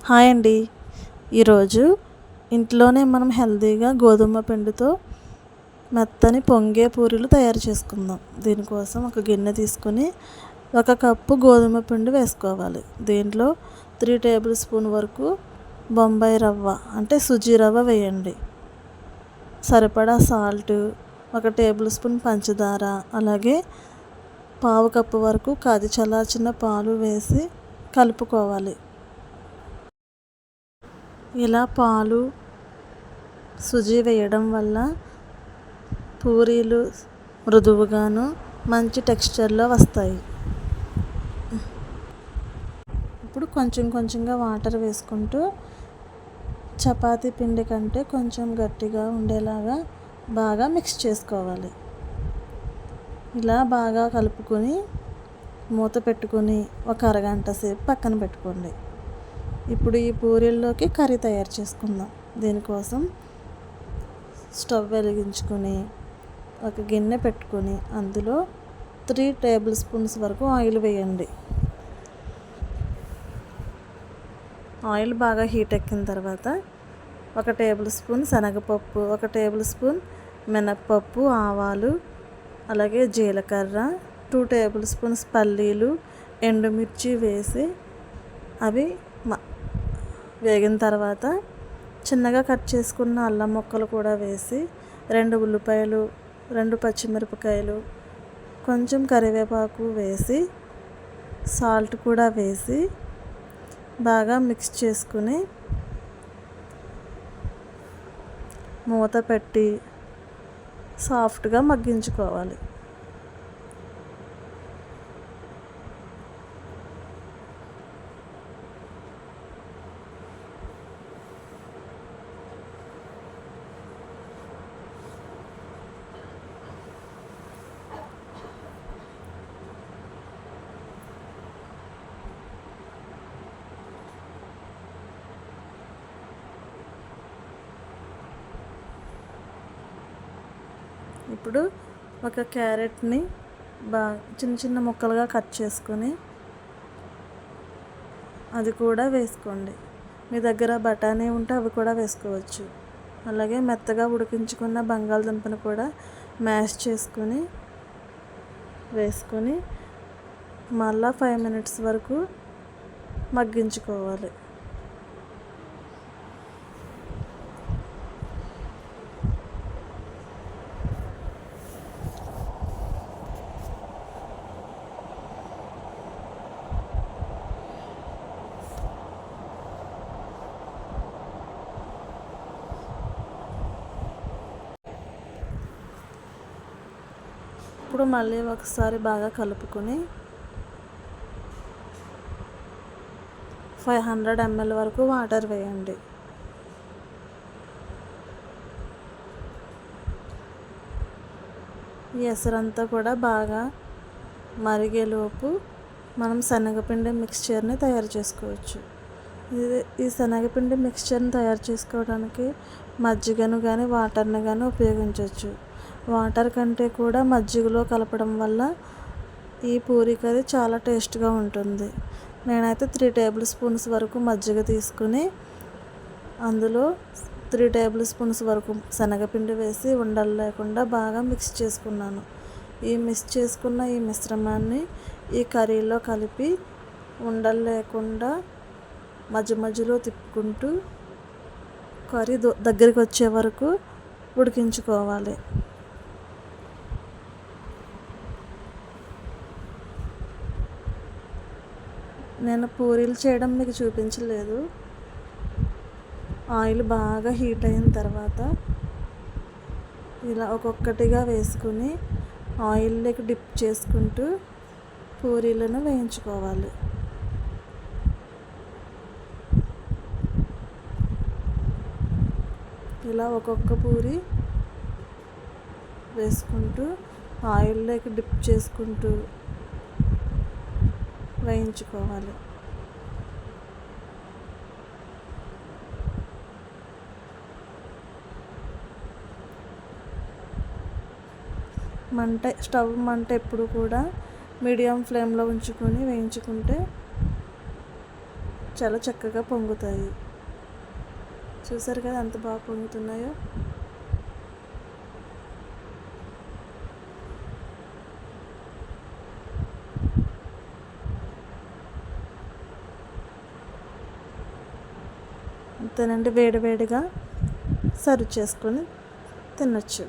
Hi అండి. ఈరోజు ఇంట్లోనే మనం హెల్తీగా గోధుమ పిండితో మెత్తని పొంగే పూరీలు తయారు చేసుకుందాం. దీనికోసం ఒక గిన్నె తీసుకుని 1 కప్పు గోధుమ పిండి వేసుకోవాలి. దీంట్లో 3 టేబుల్ స్పూన్ వరకు బొంబాయి రవ్వ అంటే సుజీ రవ్వ వేయండి. సరిపడా సాల్ట్, 1 టేబుల్ స్పూన్ పంచదార, అలాగే పావు కప్పు వరకు కాచి చల్లార్చిన పాలు వేసి కలుపుకోవాలి. ఇలా పాలు, సుజీ వేయడం వల్ల పూరీలు మృదువుగాను మంచి టెక్స్చర్లో వస్తాయి. ఇప్పుడు కొంచెం కొంచెంగా వాటర్ వేసుకుంటూ చపాతీ పిండి కంటే కొంచెం గట్టిగా ఉండేలాగా బాగా మిక్స్ చేసుకోవాలి. ఇలా బాగా కలుపుకొని మూత పెట్టుకొని ఒక అరగంట సేపు పక్కన పెట్టుకోండి. ఇప్పుడు ఈ పూరీల్లోకి కర్రీ తయారు చేసుకుందాం. దీనికోసం స్టవ్ వెలిగించుకొని ఒక గిన్నె పెట్టుకొని అందులో 3 టేబుల్ స్పూన్స్ వరకు ఆయిల్ వేయండి. ఆయిల్ బాగా హీట్ ఎక్కిన తర్వాత 1 టేబుల్ స్పూన్ శనగపప్పు, 1 టేబుల్ స్పూన్ మినప్పప్పు, ఆవాలు, అలాగే జీలకర్ర, 2 టేబుల్ స్పూన్స్ పల్లీలు, ఎండుమిర్చి వేసి అవి వేగిన తర్వాత చిన్నగా కట్ చేసుకున్న అల్లం ముక్కలు కూడా వేసి 2 ఉల్లిపాయలు, 2 పచ్చిమిరపకాయలు, కొంచెం కరివేపాకు వేసి సాల్ట్ కూడా వేసి బాగా మిక్స్ చేసుకుని మూత పెట్టి సాఫ్ట్గా మగ్గించుకోవాలి. ఇప్పుడు ఒక క్యారెట్ని చిన్న చిన్న ముక్కలుగా కట్ చేసుకొని అది కూడా వేసుకోండి. మీ దగ్గర బఠానీ ఉంటే అవి కూడా వేసుకోవచ్చు. అలాగే మెత్తగా ఉడికించుకున్న బంగాళదుంపను కూడా మ్యాష్ చేసుకొని వేసుకొని మళ్ళీ 5 మినిట్స్ వరకు మగ్గించుకోవాలి. ఇప్పుడు మళ్ళీ ఒకసారి బాగా కలుపుకొని 500 ml వరకు వాటర్ వేయండి. ఈ ఎసరంతా కూడా బాగా మరిగేలోపు మనం శనగపిండి మిక్స్చర్ని తయారు చేసుకోవచ్చు. ఈ శనగపిండి మిక్స్చర్ని తయారు చేసుకోవడానికి మజ్జిగను కానీ వాటర్ని కానీ ఉపయోగించవచ్చు. వాటర్ కంటే కూడా మజ్జిగలో కలపడం వల్ల ఈ పూరీ కర్రీ చాలా టేస్ట్గా ఉంటుంది. నేనైతే 3 టేబుల్ స్పూన్స్ వరకు మజ్జిగ తీసుకుని అందులో 3 టేబుల్ స్పూన్స్ వరకు శనగపిండి వేసి ఉండలు లేకుండా బాగా మిక్స్ చేసుకున్నాను. ఈ మిక్స్ చేసుకున్న ఈ మిశ్రమాన్ని ఈ కర్రీలో కలిపి ఉండలు లేకుండా మధ్య మధ్యలో తిప్పుకుంటూ కర్రీ దగ్గరికి వచ్చే వరకు ఉడికించుకోవాలి. నేను పూరీలు చేయడం మీకు చూపించలేదు. ఆయిల్ బాగా హీట్ అయిన తర్వాత ఇలా ఒక్కొక్కటిగా వేసుకుని ఆయిల్లోకి డిప్ చేసుకుంటూ పూరీలను వేయించుకోవాలి. ఇలా ఒక్కొక్క పూరి వేసుకుంటూ ఆయిల్లోకి డిప్ చేసుకుంటూ వేయించుకోవాలి. స్టవ్ మంట ఎప్పుడు కూడా మీడియం ఫ్లేమ్లో ఉంచుకొని వేయించుకుంటే చాలా చక్కగా పొంగుతాయి. చూసారు కదా ఎంత బాగా పొంగుతున్నాయో. అంతేనండి, వేడివేడిగా సర్వ్ చేసుకొని తినొచ్చు.